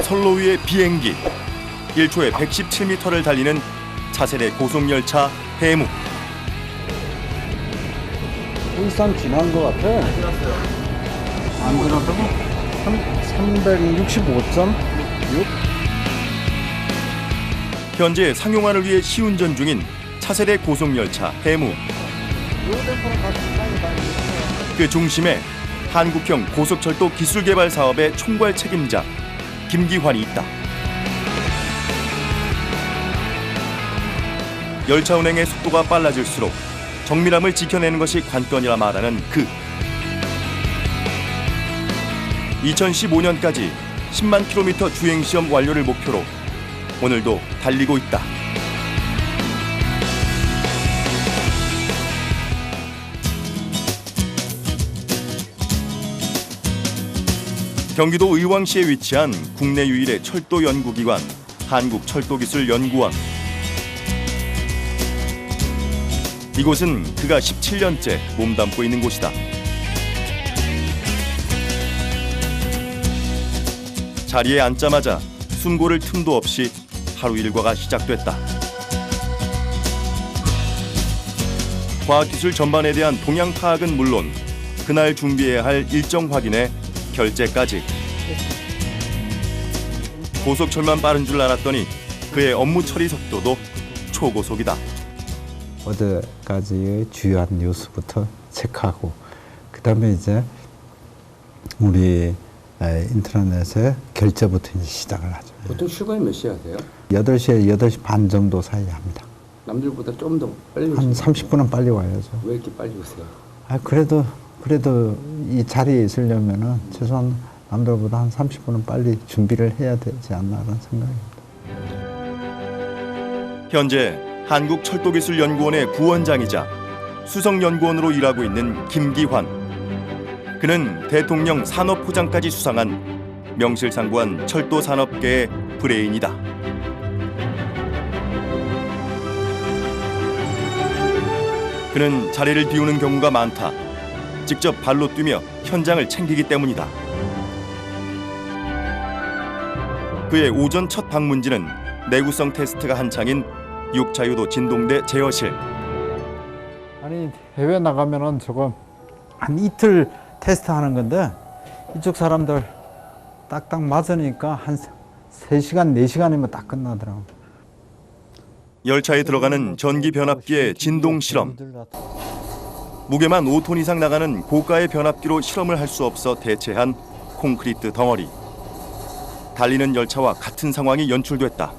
선로 위의 비행기. 1초에 117m를 달리는 차세대 고속열차 해무. 울산 지난 것 같아. 안 지났어요. 안 지났다고? 365.6? 현재 상용화를 위해 시운전 중인 차세대 고속열차 해무. 그 중심에 한국형 고속철도 기술개발 사업의 총괄 책임자 김기환이 있다. 열차 운행의 속도가 빨라질수록 정밀함을 지켜내는 것이 관건이라 말하는 그. 2015년까지 10만 킬로미터 주행시험 완료를 목표로 오늘도 달리고 있다. 경기도 의왕시에 위치한 국내 유일의 철도 연구기관 한국철도기술연구원. 이곳은 그가 17년째 몸담고 있는 곳이다. 자리에 앉자마자 숨고를 틈도 없이 하루 일과가 시작됐다. 과학기술 전반에 대한 동향 파악은 물론 그날 준비해야 할 일정 확인에 결제까지. 고속철만 빠른 줄 알았더니 그의 업무 처리 속도도 초고속이다. 어제까지의 주요한 뉴스부터 체크하고 그다음에 이제 우리 인터넷에 결제부터 이제 시작을 하죠. 보통 출근이 몇 시에 하세요? 8시에 8시 반 정도 사이에 합니다. 남들보다 좀 더 빨리 한 오시나요? 30분은 빨리 와야죠. 왜 이렇게 빨리 오세요? 그래도 이 자리에 있으려면은 최소한 남들보다 한 30분은 빨리 준비를 해야 되지 않나라는 생각입니다. 현재 한국철도기술연구원의 부원장이자 수석연구원으로 일하고 있는 김기환. 그는 대통령 산업포장까지 수상한 명실상부한 철도산업계의 브레인이다. 그는 자리를 비우는 경우가 많다. 직접 발로 뛰며 현장을 챙기기 때문이다. 그의 오전 첫 방문지는 내구성 테스트가 한창인 6차유도 진동대 제어실. 아니 해외 나가면은 저거 한 이틀 테스트하는 건데 이쪽 사람들 딱딱 맞으니까 한 3시간, 4시간이면 딱 끝나더라고. 열차에 들어가는 전기 변압기의 진동 실험. 무게만 5톤 이상 나가는 고가의 변압기로 실험을 할 수 없어 대체한 콘크리트 덩어리. 달리는 열차와 같은 상황이 연출됐다.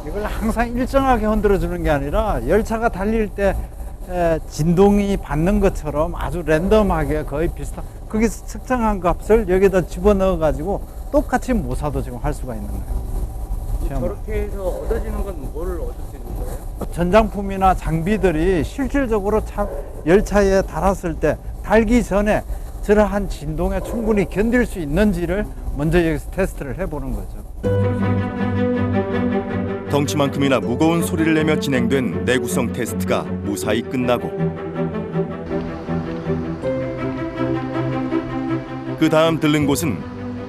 이걸 항상 일정하게 흔들어주는 게 아니라 열차가 달릴 때 진동이 받는 것처럼 아주 랜덤하게 거의 비슷한 거기서 측정한 값을 여기다 집어넣어 가지고 똑같이 모사도 지금 할 수가 있는 거예요. 저렇게 해서 얻어지는 건 뭐를 얻을 수 있는 거예요? 전장품이나 장비들이 실질적으로 열차에 달았을 때 달기 전에 저러한 진동에 충분히 견딜 수 있는지를 먼저 여기서 테스트를 해보는 거죠. 덩치만큼이나 무거운 소리를 내며 진행된 내구성 테스트가 무사히 끝나고 그 다음 들른 곳은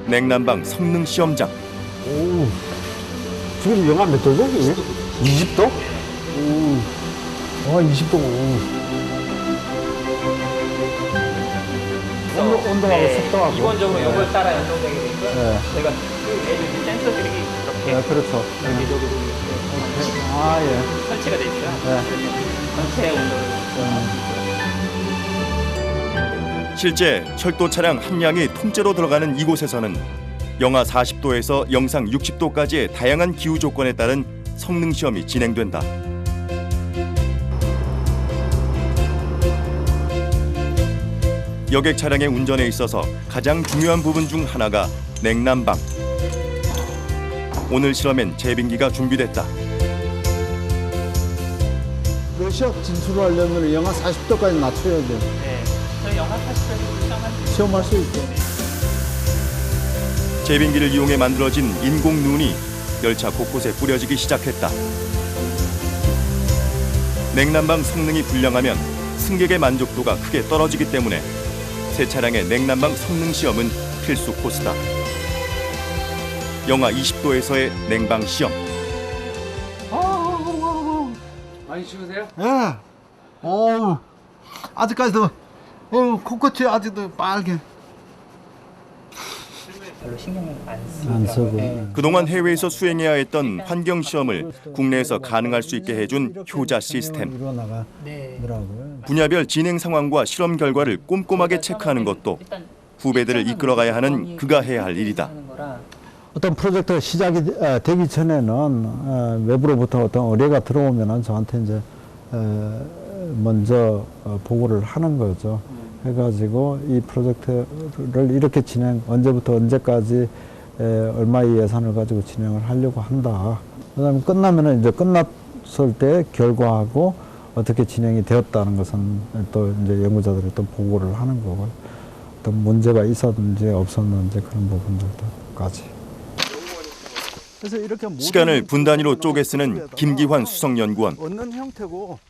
냉난방 성능 시험장. 오, 지금 영하 몇 도죠? 20도? 오, 20도. 온도하고 습도하고. 기본적으로 이걸 따라 연동되게 되니까 네. 저희가 그 애들 센서들이 이렇게 네, 그렇죠. 여기저기 아, 예. 설치가 돼 있어요. 네. 전체 온도를 실제 철도 차량 함량이 통째로 들어가는 이곳에서는 영하 40도에서 영상 60도까지의 다양한 기후 조건에 따른 성능 시험이 진행된다. 여객 차량의 운전에 있어서 가장 중요한 부분 중 하나가 냉난방. 오늘 실험엔 제빙기가 준비됐다. 러시아 진출을 하려면 영하 40도까지 낮춰야 돼. 네. 저희 영하 40도로 시험할 수 있게. 제빙기를 이용해 만들어진 인공 눈이 열차 곳곳에 뿌려지기 시작했다. 냉난방 성능이 불량하면 승객의 만족도가 크게 떨어지기 때문에 새 차량의 냉난방 성능 시험은 필수 코스다. 영하 20도에서의 냉방 시험. 많이 추우세요? 예. 아직까지도 코끝이 아직도 빨개. 별로 신경을 안 쓰고. 그동안 해외에서 수행해야 했던 환경 시험을 국내에서 가능할 수 있게 해준 효자 시스템. 이루어나가더라고요. 분야별 진행 상황과 실험 결과를 꼼꼼하게 체크하는 것도 후배들을 이끌어가야 하는 그가 해야 할 일이다. 어떤 프로젝트가 시작이 되기 전에는 외부로부터 어떤 의뢰가 들어오면은 저한테 이제 먼저 보고를 하는 거죠. 해가지고 이 프로젝트를 이렇게 언제부터 언제까지 얼마의 예산을 가지고 진행을 하려고 한다. 그다음에 끝나면은 이제 끝났을 때 결과하고 어떻게 진행이 되었다는 것은 또 이제 연구자들이 또 보고를 하는 거고, 어떤 문제가 있었는지 없었는지 그런 부분들까지. 시간을 분단위로 쪼개 쓰는 김기환 수석연구원.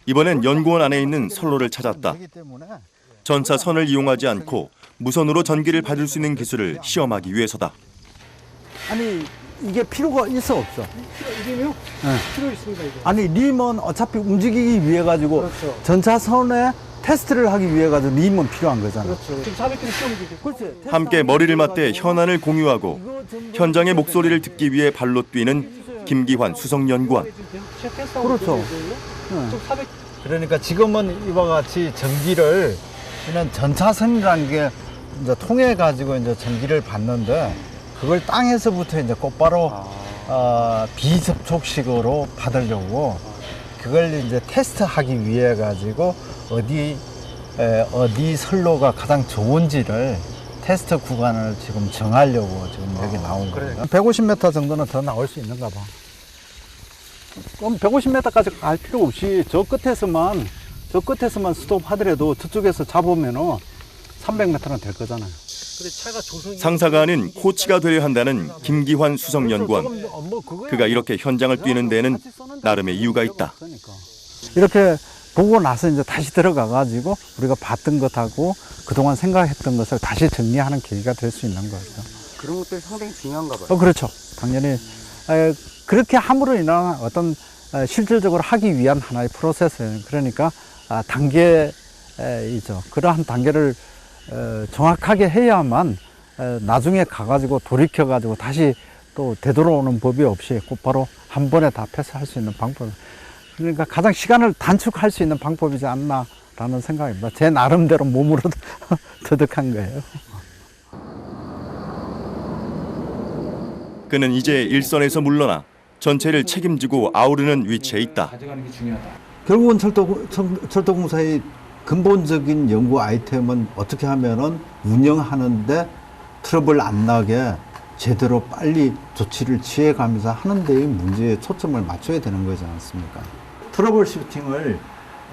이번엔 연구원 안에 있는 선로를 찾았다. 전차선을 이용하지 않고 무선으로 전기를 받을 수 있는 기술을 시험하기 위해서다. 아니 이게 필요가 있어 없어? 이게요? 네. 필요 있습니다, 이거. 아니 림은 어차피 움직이기 위해 가지고 그렇죠. 전차선에 테스트를 하기 위해 가지고 림은 필요한 거잖아. 그렇죠. 지금 400km 시험이지. 그렇지. 함께 머리를 맞대 현안을 공유하고 현장의 목소리를 듣기 위해 발로 뛰는 김기환 수석연구원. 그렇죠. 좀 400. 그러니까 지금은 이와 같이 전기를 그냥 전차선이라는 게 이제 통해 가지고 이제 전기를 받는데, 그걸 땅에서부터 이제 곧바로 비접촉식으로 받으려고 그걸 이제 테스트하기 위해 가지고 어디 선로가 가장 좋은지를 테스트 구간을 지금 정하려고 지금 여기 나온 거예요. 150m 정도는 더 나올 수 있는가 봐. 그럼 150m까지 갈 필요 없이 저 끝에서만 스톱하더라도 저쪽에서 잡으면은 300m는 될 거잖아요. 근데 차가 조성이. 상사가 아닌 코치가 되려 한다는 김기환 수석연구원. 그가 이렇게 현장을 뛰는 데는 나름의 이유가 있다. 이렇게 보고 나서 이제 다시 들어가 가지고 우리가 봤던 것하고 그동안 생각했던 것을 다시 정리하는 계기가 될 수 있는 거죠. 그런 것들이 상당히 중요한가 봐요. 그렇죠. 당연히 그렇게 함으로 인한 어떤 실질적으로 하기 위한 하나의 프로세스예요. 그러니까 단계이죠. 그러한 단계를 정확하게 해야만 나중에 가가지고 돌이켜가지고 다시 또 되돌아오는 법이 없이 곧바로 한 번에 다 패스할 수 있는 방법. 그러니까 가장 시간을 단축할 수 있는 방법이지 않나라는 생각입니다. 제 나름대로 몸으로 터득한 거예요. 그는 이제 일선에서 물러나 전체를 책임지고 아우르는 위치에 있다. 결국은 철도공사의 근본적인 연구 아이템은 어떻게 하면은 운영하는데 트러블 안 나게 제대로 빨리 조치를 취해가면서 하는 데의 문제에 초점을 맞춰야 되는 거지 않습니까? 트러블 슈팅을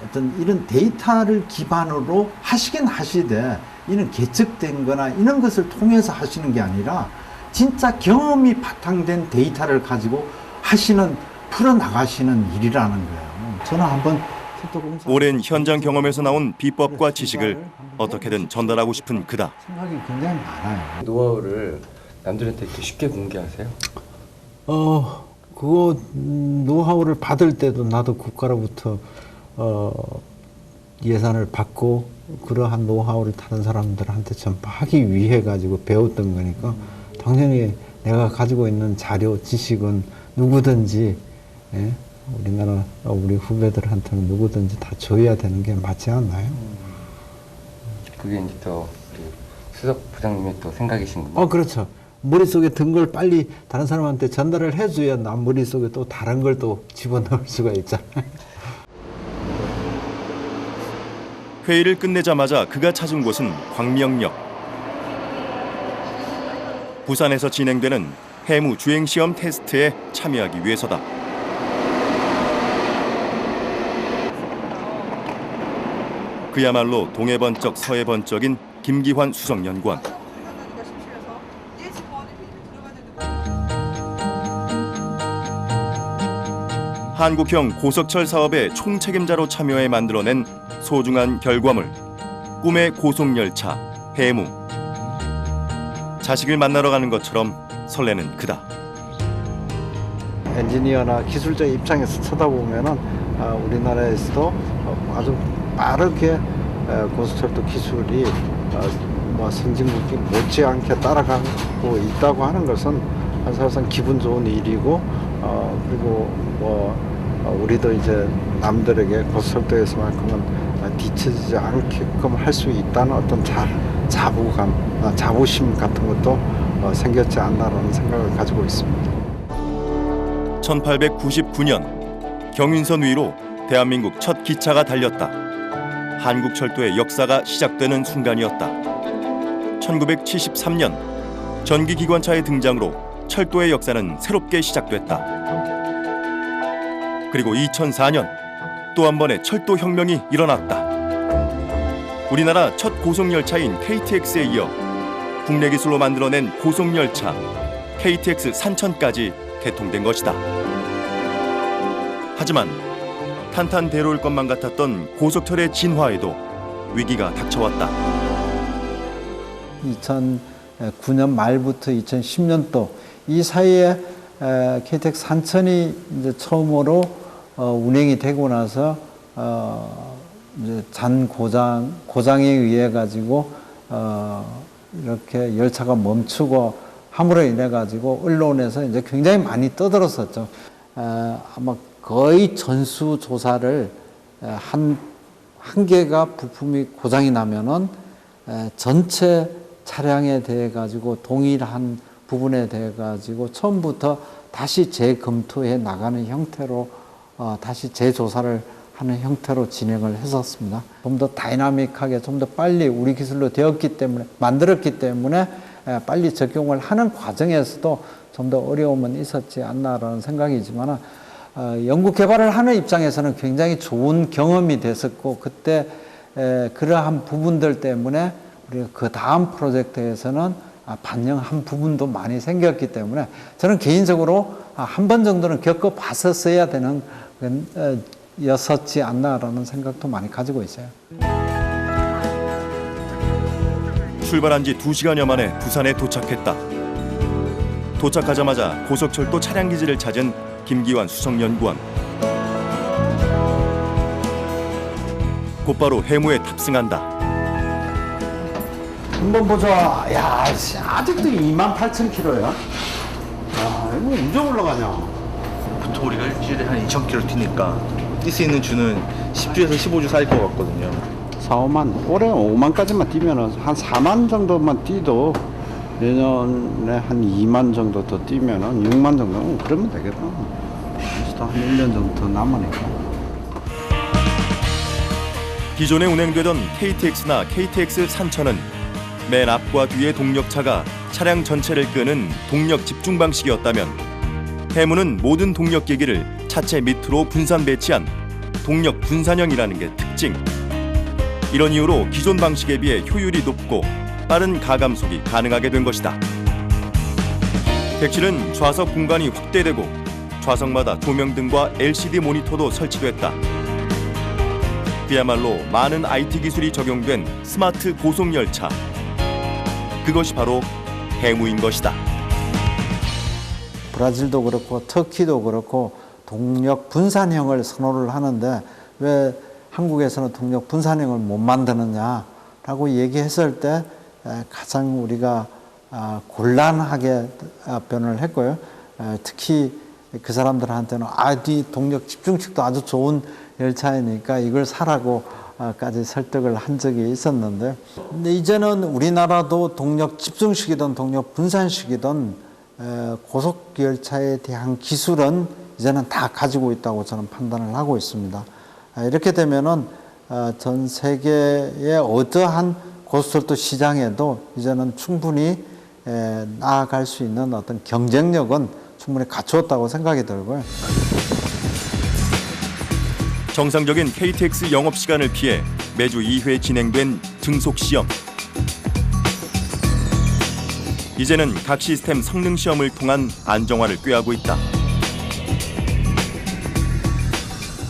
어떤 이런 데이터를 기반으로 하시긴 하시되, 이는 계측된 거나 이런 것을 통해서 하시는 게 아니라 진짜 경험이 바탕된 데이터를 가지고 풀어나가시는 일이라는 거예요. 저는 한번 오랜 현장 경험에서 나온 비법과 지식을 어떻게든 전달하고 싶은 그다. 생각이 굉장히 많아요. 노하우를 남들한테 이렇게 쉽게 공개하세요? 그거 노하우를 받을 때도 나도 국가로부터 예산을 받고 그러한 노하우를 다른 사람들한테 전파하기 위해 가지고 배웠던 거니까 당연히 내가 가지고 있는 자료, 지식은 누구든지 우리나라 우리 후배들한테는 누구든지 다 줘야 되는 게 맞지 않나요? 그게 이제 또 우리 수석 부장님의 또 생각이신군요. 그렇죠. 머릿속에 든 걸 빨리 다른 사람한테 전달을 해줘야 남 머릿속에 또 다른 걸 또 집어넣을 수가 있잖아요. 회의를 끝내자마자 그가 찾은 곳은 광명역. 부산에서 진행되는 해무 주행시험 테스트에 참여하기 위해서다. 그야말로 동해 번쩍 서해 번쩍인 김기환 수석연구원. 한국형 고속철 사업의 총책임자로 참여해 만들어낸 소중한 결과물, 꿈의 고속열차 해무. 자식을 만나러 가는 것처럼 설레는 그다. 엔지니어나 기술자 입장에서 쳐다보면은 우리나라에서도 아주 빠르게 고속철도 기술이 뭐 선진국이 못지않게 따라가고 있다고 하는 것은 사실상 기분 좋은 일이고 그리고 뭐 우리도 이제 남들에게 고속철도에서만큼은 뒤처지지 않게끔 할 수 있다는 어떤 자부감, 자부심 같은 것도 생겼지 않나라는 생각을 가지고 있습니다. 1899년 경인선 위로 대한민국 첫 기차가 달렸다. 한국철도의 역사가 시작되는 순간이었다. 1973년 전기기관차의 등장으로 철도의 역사는 새롭게 시작됐다. 그리고 2004년 또 한 번의 철도 혁명이 일어났다. 우리나라 첫 고속열차인 KTX에 이어 국내 기술로 만들어낸 고속열차 KTX 산천까지 개통된 것이다. 하지만 탄탄대로일 것만 같았던 고속철의 진화에도 위기가 닥쳐왔다. 2009년 말부터 2010년도 이 사이에 KTX 산천이 이제 처음으로 운행이 되고 나서 이제 고장에 의해 가지고 이렇게 열차가 멈추고 함으로 인해 가지고 언론에서 이제 굉장히 많이 떠들었었죠. 아마 거의 전수 조사를 한 개가 부품이 고장이 나면은 전체 차량에 대해 가지고 동일한 부분에 대해 가지고 처음부터 다시 재검토해 나가는 형태로 다시 재조사를 하는 형태로 진행을 했었습니다. 좀 더 다이나믹하게 좀 더 빨리 우리 기술로 되었기 때문에 만들었기 때문에 빨리 적용을 하는 과정에서도 좀 더 어려움은 있었지 않나라는 생각이지만 연구 개발을 하는 입장에서는 굉장히 좋은 경험이 됐었고 그때 그러한 부분들 때문에 우리가 그 다음 프로젝트에서는 반영한 부분도 많이 생겼기 때문에 저는 개인적으로 한 번 정도는 겪어봤었어야 되는 였었지 않나라는 생각도 많이 가지고 있어요. 출발한 지 2시간여 만에 부산에 도착했다. 도착하자마자 고속철도 차량기지를 찾은 김기환 수석연구원. 곧바로 해무에 탑승한다. 한번 보자. 야, 아직도 28,000km야. 야, 이거 언제 올라가냐? 보통 우리가 일주일에 한 2,000km 뛰니까 뛸 수 있는 주는 10주에서 15주 사이일 것 같거든요. 4, 5만, 올해 5만까지만 뛰면 한 4만 정도만 뛰도 내년에 한 2만 정도 더 뛰면은 6만 정도 그러면 되겠다. 한 1년 정도 더 남으니까. 기존에 운행되던 KTX나 KTX 산천은 맨 앞과 뒤의 동력차가 차량 전체를 끄는 동력 집중 방식이었다면 해무는 모든 동력기기를 차체 밑으로 분산 배치한 동력 분산형이라는 게 특징. 이런 이유로 기존 방식에 비해 효율이 높고 빠른 가감속이 가능하게 된 것이다. 객실은 좌석 공간이 확대되고 좌석마다 조명등과 LCD 모니터도 설치됐다. 그야말로 많은 IT 기술이 적용된 스마트 고속열차. 그것이 바로 해무인 것이다. 브라질도 그렇고 터키도 그렇고 동력 분산형을 선호를 하는데 왜 한국에서는 동력 분산형을 못 만드느냐라고 얘기했을 때 가장 우리가 곤란하게 답변을 했고요. 특히 그 사람들한테는 이 동력 집중식도 아주 좋은 열차이니까 이걸 사라고까지 설득을 한 적이 있었는데, 근데 이제는 우리나라도 동력 집중식이든 동력 분산식이든 고속 열차에 대한 기술은 이제는 다 가지고 있다고 저는 판단을 하고 있습니다. 이렇게 되면은 전 세계의 어떠한 고속철도 시장에도 이제는 충분히 나아갈 수 있는 어떤 경쟁력은 충분히 갖추었다고 생각이 들고요. 정상적인 KTX 영업시간을 피해 매주 2회 진행된 증속시험. 이제는 각 시스템 성능시험을 통한 안정화를 꾀하고 있다.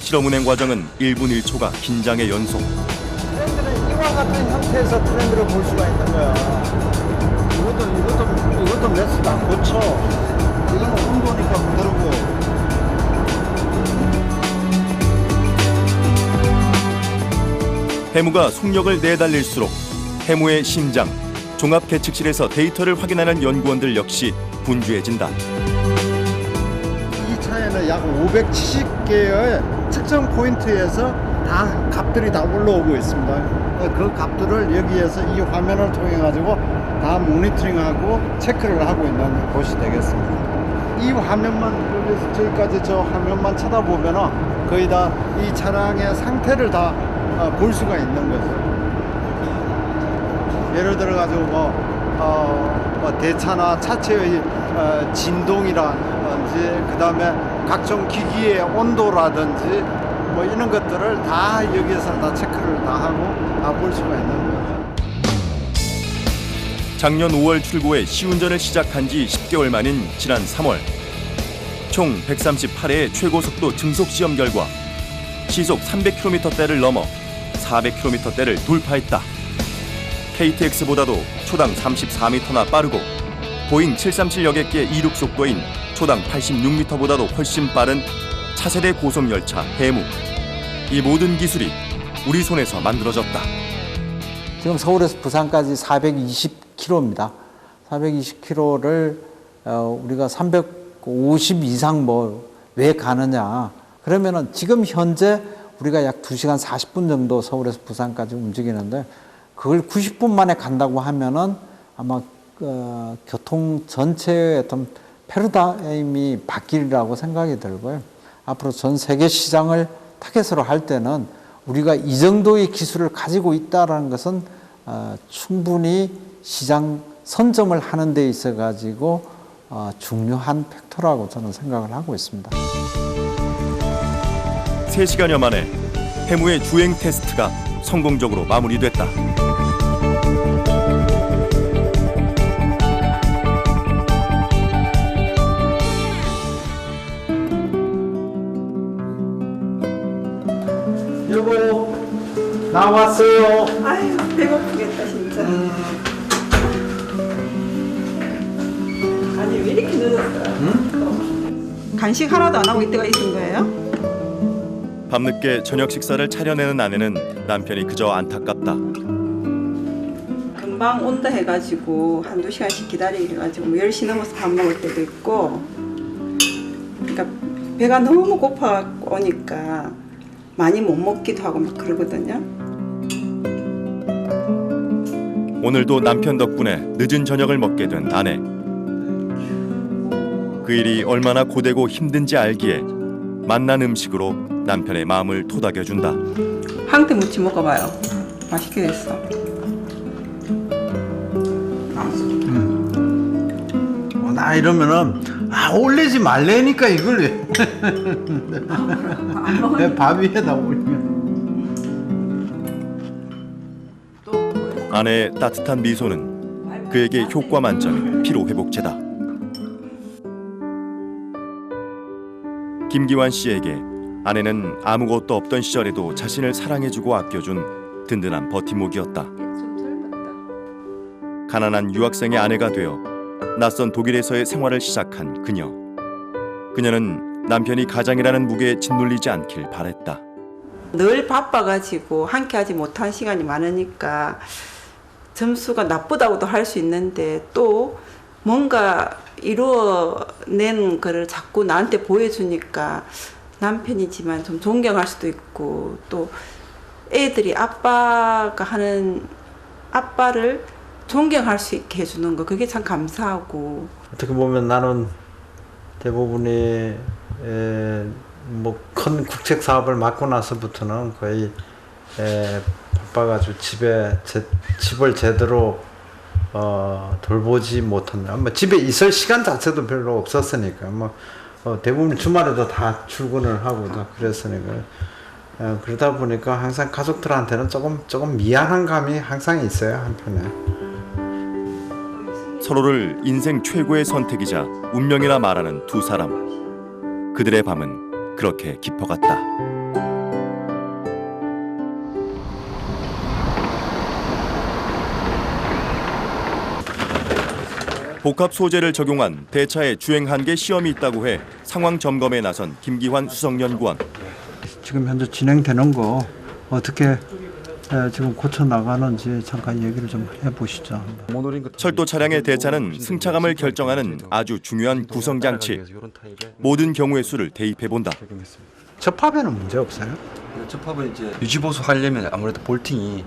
실험 운행 과정은 1분 1초가 긴장의 연속. 트렌드는 이와 같은 형태에서 트렌드를 볼 수가 있는 거야. 이것도 레스다 고쳐. 이거는 온도니까 그대로고 해무가 속력을 내달릴수록 해무의 심장, 종합계측실에서 데이터를 확인하는 연구원들 역시 분주해진다. 이 차에는 약 570개의 측정 포인트에서 다 값들이 다 올라오고 있습니다. 그 값들을 여기에서 이 화면을 통해 가지고 다 모니터링하고 체크를 하고 있는 곳이 되겠습니다. 이 화면만 여기서 저기까지 저 화면만 쳐다보면은 거의 다 이 차량의 상태를 다 볼 수가 있는 거죠. 예를 들어 가지고 뭐 대차나 차체의 진동이라든지 그다음에 각종 기기의 온도라든지 뭐 이런 것들을 다 여기에서 다 체크를 다 하고 볼 수가 있는 거죠. 작년 5월 출고해 시운전을 시작한 지 10개월 만인 지난 3월 총 138회의 최고 속도 증속 시험 결과 시속 300km대를 넘어 400km대를 돌파했다. KTX보다도 초당 34m나 빠르고 보잉 737 여객기의 이륙 속도인 초당 86m보다도 훨씬 빠른 차세대 고속열차 해무. 이 모든 기술이 우리 손에서 만들어졌다. 지금 서울에서 부산까지 420km입니다. 420km를 우리가 350 이상 왜 가느냐. 그러면은 지금 현재 우리가 약 2시간 40분 정도 서울에서 부산까지 움직이는데 그걸 90분 만에 간다고 하면은 아마 교통 전체의 어떤 패러다임이 바뀌리라고 생각이 들고요. 앞으로 전 세계 시장을 타겟으로 할 때는 우리가 이 정도의 기술을 가지고 있다는 것은 충분히 시장 선점을 하는 데 있어 가지고 중요한 팩터라고 저는 생각을 하고 있습니다. 3시간여 만에 해무의 주행 테스트가 성공적으로 마무리됐다. 여보, 나왔어요. 아유, 배고프겠다 진짜. 아니 왜 이렇게 늦었어요? 간식 하나도 안 하고 이때가 있은 거예요? 밤늦게 저녁 식사를 차려내는 아내는 남편이 그저 안타깝다. 금방 온다 해가지고 한두 시간씩 기다리게 해가지고 10시 넘어서 밥 먹을 때도 있고, 그러니까 배가 너무 고파 오니까 많이 못 먹기도 하고 막 그러거든요. 오늘도 남편 덕분에 늦은 저녁을 먹게 된 아내. 그 일이 얼마나 고되고 힘든지 알기에 만난 음식으로 남편의 마음을 토닥여준다. 황태 무침 먹어봐요. 맛있게 됐어. 나 이러면은 올리지 말래니까 이걸 왜 밥 위에다 올리면. 아내의 따뜻한 미소는 그에게 효과 만점인 피로회복제다. 김기환 씨에게 아내는 아무것도 없던 시절에도 자신을 사랑해주고 아껴준 든든한 버팀목이었다. 가난한 유학생의 아내가 되어 낯선 독일에서의 생활을 시작한 그녀. 그녀는 남편이 가장이라는 무게에 짓눌리지 않길 바랬다. 늘 바빠가지고 함께하지 못한 시간이 많으니까 점수가 나쁘다고도 할 수 있는데 또 뭔가 이루어낸 거를 자꾸 나한테 보여주니까 남편이지만 좀 존경할 수도 있고, 또 애들이 아빠가 하는 아빠를 존경할 수 있게 해주는 거, 그게 참 감사하고. 어떻게 보면 나는 대부분이 뭐 큰 국책 사업을 맡고 나서부터는 거의 바빠가지고 집을 제대로 돌보지 못한다. 뭐 집에 있을 시간 자체도 별로 없었으니까 대부분 주말에도 다 출근을 하고 다 그랬으니까 그러다 보니까 항상 가족들한테는 조금 미안한 감이 항상 있어요, 한편에. 서로를 인생 최고의 선택이자 운명이라 말하는 두 사람. 그들의 밤은 그렇게 깊어갔다. 복합 소재를 적용한 대차의 주행 한계 시험이 있다고 해 상황 점검에 나선 김기환 수석연구원. 지금 현재 진행되는 거 어떻게 지금 고쳐 나가는지 잠깐 얘기를 좀 해보시죠. 철도 차량의 대차는 승차감을 결정하는 아주 중요한 구성 장치. 모든 경우의 수를 대입해 본다. 접합에는 문제 없어요? 접합은 이제 유지보수 하려면 아무래도 볼팅이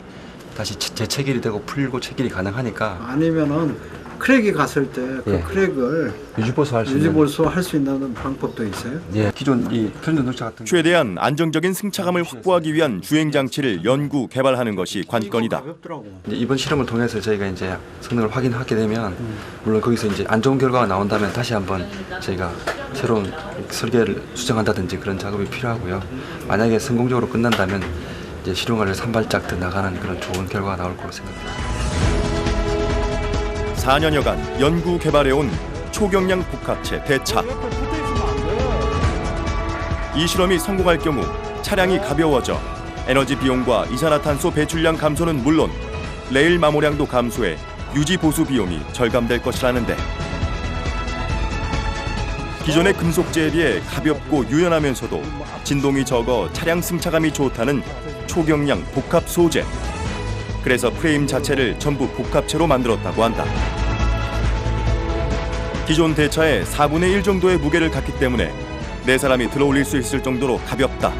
다시 재체결이 되고 풀고 체결이 가능하니까 아니면은 크랙이 갔을 때 그 예. 크랙을 유지보수 할 수 있는 유지보수 수 있는 방법도 있어요? 예, 기존 이 편전동차 같은 최대한 안정적인 승차감을 확보하기 위한 주행 장치를 연구 개발하는 것이 관건이다. 이제 이번 실험을 통해서 저희가 이제 성능을 확인하게 되면 물론 거기서 이제 안 좋은 결과가 나온다면 다시 한번 저희가 새로운 설계를 수정한다든지 그런 작업이 필요하고요. 만약에 성공적으로 끝난다면 이제 실용화를 산발짝 더 나가는 그런 좋은 결과가 나올 거로 생각합니다. 4년여간 연구 개발해온 초경량 복합체 대차. 이 실험이 성공할 경우 차량이 가벼워져 에너지 비용과 이산화탄소 배출량 감소는 물론 레일 마모량도 감소해 유지 보수 비용이 절감될 것이라는데, 기존의 금속재에 비해 가볍고 유연하면서도 진동이 적어 차량 승차감이 좋다는 초경량 복합 소재. 그래서 프레임 자체를 전부 복합체로 만들었다고 한다. 기존 대차의 4분의 1 정도의 무게를 갖기 때문에 4사람이 들어올릴 수 있을 정도로 가볍다.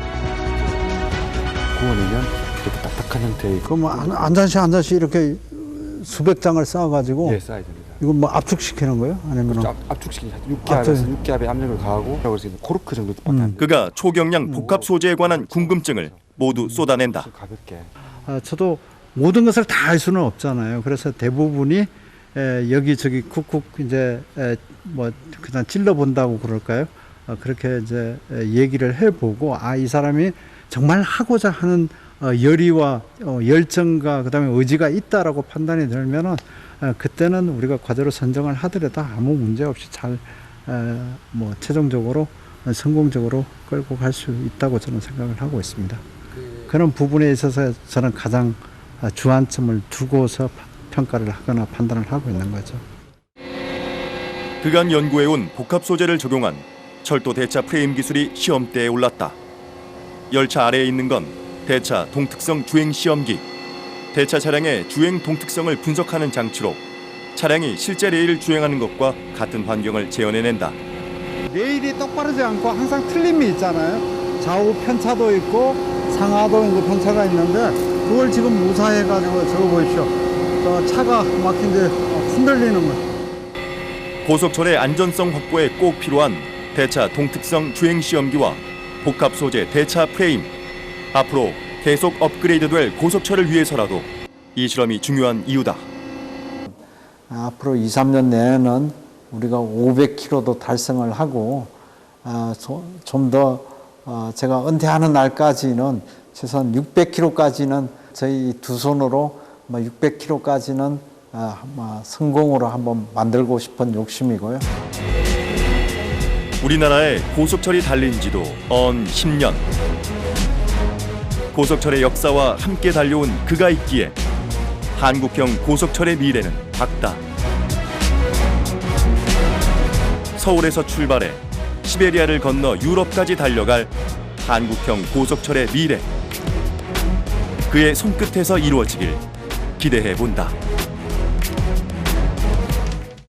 구원이면 이렇게 딱딱한 형태의 그럼 한 잔씩 이렇게 수백 장을 쌓아가지고 예, 쌓아야 됩니다. 이건 뭐 압축시키는 거예요? 아니면 압축시키는 육기압에 압력을 가하고 그래서 코르크 정도 그가 초경량 복합 소재에 관한 궁금증을 모두 쏟아낸다. 가볍게 저도 모든 것을 다 할 수는 없잖아요. 그래서 대부분이 여기저기 쿡쿡 이제 뭐 그냥 찔러 본다고 그럴까요? 그렇게 이제 얘기를 해보고 이 사람이 정말 하고자 하는 열의와 열정과 그다음에 의지가 있다라고 판단이 들면은 그때는 우리가 과제로 선정을 하더라도 아무 문제 없이 잘 뭐 최종적으로 성공적으로 끌고 갈 수 있다고 저는 생각을 하고 있습니다. 그런 부분에 있어서 저는 가장 주안점을 두고서 평가를 하거나 판단을 하고 있는 거죠. 그간 연구해온 복합 소재를 적용한 철도 대차 프레임 기술이 시험대에 올랐다. 열차 아래에 있는 건 대차 동특성 주행 시험기. 대차 차량의 주행 동특성을 분석하는 장치로 차량이 실제 레일을 주행하는 것과 같은 환경을 재현해낸다. 레일이 똑바르지 않고 항상 틀림이 있잖아요. 좌우 편차도 있고 상하도 이제 편차가 있는데 그걸 지금 무사해가지고 저거 보십시오. 저 차가 막 이제 흔들리는 거. 고속철의 안전성 확보에 꼭 필요한 대차 동특성 주행 시험기와 복합 소재 대차 프레임. 앞으로 계속 업그레이드될 고속철을 위해서라도 이 실험이 중요한 이유다. 앞으로 2, 3년 내에는 우리가 500km도 달성을 하고 좀 더 제가 은퇴하는 날까지는 최소한 600km까지는 저희 두 손으로 600km까지는 성공으로 한번 만들고 싶은 욕심이고요. 우리나라의 고속철이 달린 지도 언 10년. 고속철의 역사와 함께 달려온 그가 있기에 한국형 고속철의 미래는 밝다. 서울에서 출발해 시베리아를 건너 유럽까지 달려갈 한국형 고속철의 미래. 그의 손끝에서 이루어지길 기대해 본다.